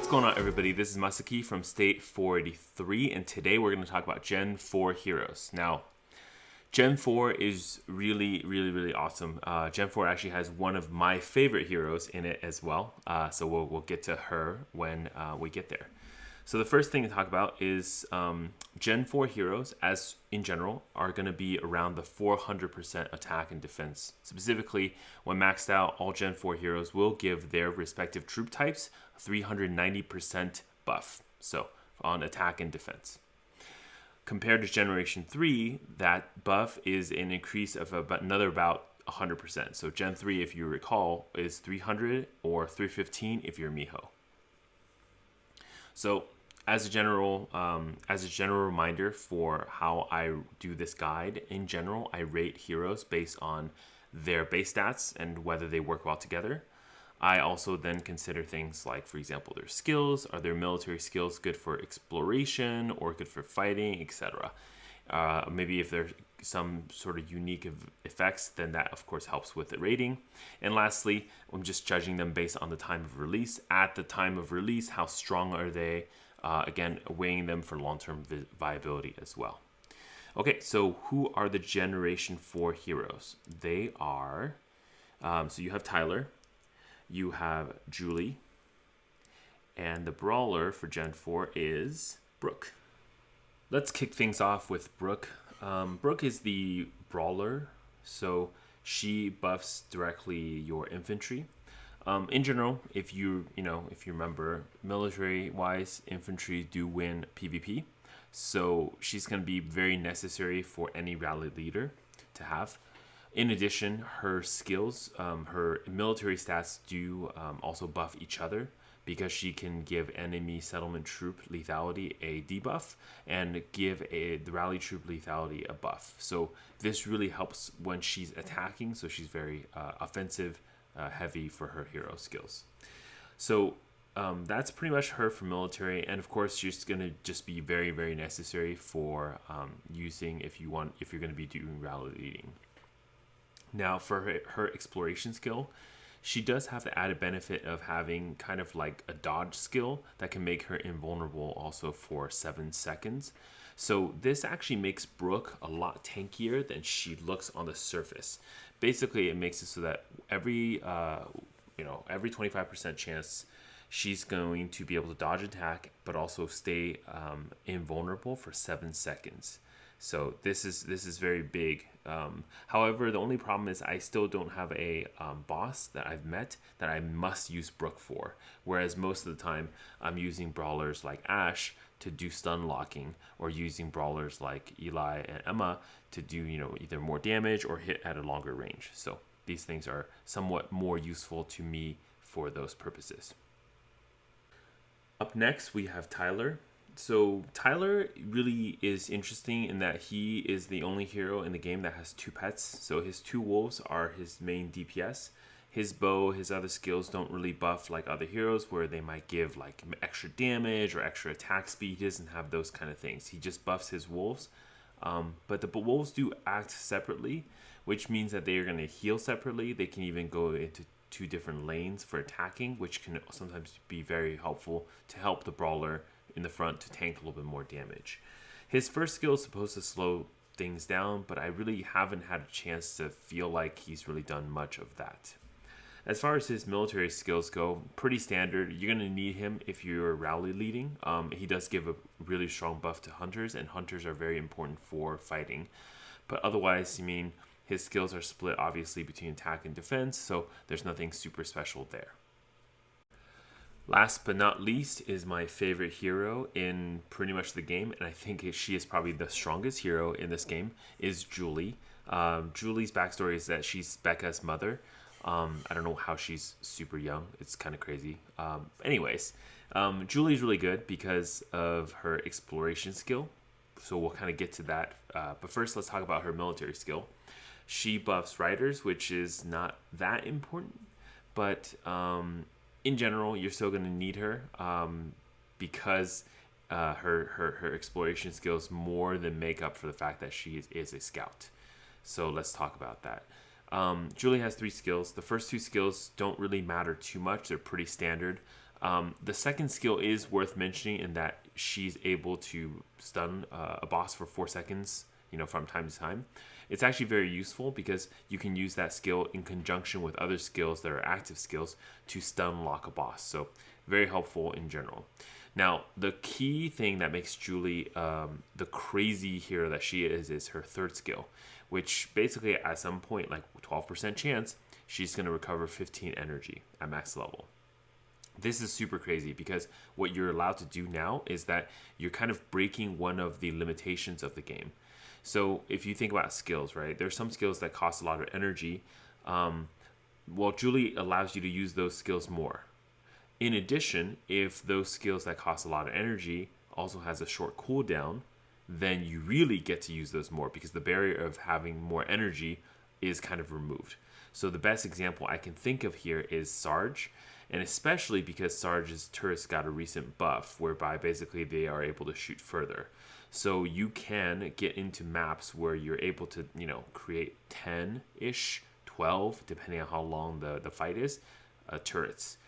What's going on, everybody? This is Masaki from State 483, and today we're going to talk about Gen 4 heroes. Now, Gen 4 is really awesome. Gen 4 actually has one of my favorite heroes in it as well, so we'll get to her when we get there. So the first thing to talk about is Gen 4 heroes, as in general, are going to be around the 400% attack and defense. Specifically, when maxed out, all Gen 4 heroes will give their respective troop types 390% buff, so on attack and defense. Compared to Generation 3, that buff is an increase of about 100%. So Gen 3, if you recall, is 300 or 315 if you're Miho. So as a general reminder for how I do this guide, in general, I rate heroes based on their base stats and whether they work well together. I also then consider things like, for example, their skills. Are their military skills good for exploration or good for fighting, etc.? Maybe if there's some sort of unique effects, then that of course helps with the rating. And lastly, I'm just judging them based on the time of release. At the time of release, how strong are they? Again, weighing them for long-term viability as well. Okay, so who are the Generation 4 heroes? They are, so you have Tyler, you have Julie, and the brawler for Gen 4 is Brooke. Let's kick things off with Brooke. Brooke is the brawler, so she buffs directly your infantry. In general, if you remember, military-wise, infantry do win PvP, so she's going to be very necessary for any rally leader to have. In addition, her skills, her military stats do also buff each other, because she can give enemy settlement troop lethality a debuff and give the rally troop lethality a buff. So this really helps when she's attacking, so she's very offensive heavy for her hero skills. So that's pretty much her for military, and of course she's going to just be very necessary for using if you're going to be doing rally leading. Now for her exploration skill, she does have the added benefit of having kind of like a dodge skill that can make her invulnerable also for 7 seconds. So this actually makes Brooke a lot tankier than she looks on the surface. Basically, it makes it so that every 25% chance she's going to be able to dodge attack, but also stay invulnerable for 7 seconds. So this is very big. However, the only problem is I still don't have a boss that I've met that I must use Brooke for. Whereas most of the time I'm using brawlers like Ash to do stun locking, or using brawlers like Eli and Emma to do either more damage or hit at a longer range. So these things are somewhat more useful to me for those purposes. Up next we have Tyler. So Tyler really is interesting in that he is the only hero in the game that has 2 pets. So his 2 wolves are his main DPS. His bow, his other skills don't really buff like other heroes where they might give like extra damage or extra attack speed. He doesn't have those kind of things. He just buffs his wolves. But the wolves do act separately, which means that they are going to heal separately. They can even go into 2 different lanes for attacking, which can sometimes be very helpful to help the brawler in the front to tank a little bit more damage. His first skill is supposed to slow things down, but I really haven't had a chance to feel like he's really done much of that. As far as his military skills go, pretty standard. You're going to need him if you're rally leading. He does give a really strong buff to hunters, and hunters are very important for fighting. But otherwise, his skills are split obviously between attack and defense, so there's nothing super special there. Last but not least is my favorite hero in pretty much the game, and I think she is probably the strongest hero in this game, is Julie. Julie's backstory is that she's Becca's mother. I don't know how she's super young. It's kind of crazy. Anyways, Julie's really good because of her exploration skill. So we'll kind of get to that. But first, let's talk about her military skill. She buffs riders, which is not that important. But in general, you're still going to need her because her exploration skills more than make up for the fact that she is a scout. So let's talk about that. Julie has 3 skills. The first 2 skills don't really matter too much. They're pretty standard. The second skill is worth mentioning in that she's able to stun a boss for 4 seconds, from time to time. It's actually very useful because you can use that skill in conjunction with other skills that are active skills to stun lock a boss. So very helpful in general. Now, the key thing that makes Julie the crazy hero that she is her third skill, which basically at some point, like 12% chance, she's going to recover 15 energy at max level. This is super crazy because what you're allowed to do now is that you're kind of breaking one of the limitations of the game. So if you think about skills, right, there's some skills that cost a lot of energy. Well, Julie allows you to use those skills more. In addition, if those skills that cost a lot of energy also has a short cooldown, then you really get to use those more because the barrier of having more energy is kind of removed. So the best example I can think of here is Sarge, and especially because Sarge's turrets got a recent buff whereby basically they are able to shoot further. So you can get into maps where you're able to, create 10-ish, 12, depending on how long the fight is, turrets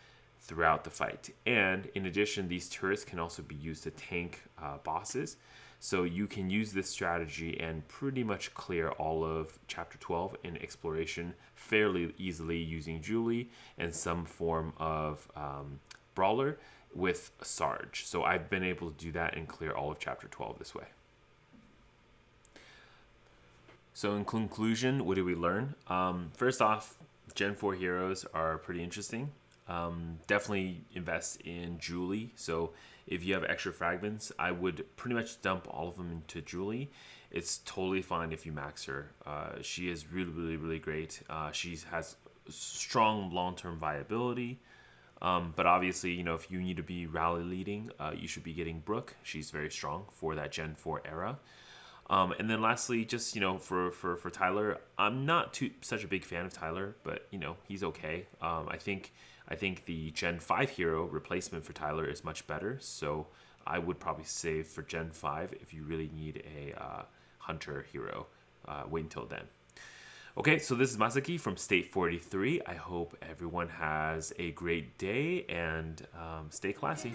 throughout the fight. And in addition, these turrets can also be used to tank bosses. So you can use this strategy and pretty much clear all of Chapter 12 in exploration fairly easily using Julie and some form of brawler with Sarge. So I've been able to do that and clear all of Chapter 12 this way. So in conclusion, what did we learn? First off, Gen 4 heroes are pretty interesting. Definitely invest in Julie. So if you have extra fragments, I would pretty much dump all of them into Julie. It's totally fine if you max her. She is really, really, really great. She has strong long-term viability. But obviously, if you need to be rally leading, you should be getting Brooke. She's very strong for that Gen 4 era. And then lastly, just, for Tyler, I'm not such a big fan of Tyler, but, he's okay. I think the Gen 5 hero replacement for Tyler is much better. So I would probably save for Gen 5 if you really need a hunter hero. Wait until then. Okay, so this is Masaki from State 43. I hope everyone has a great day and stay classy.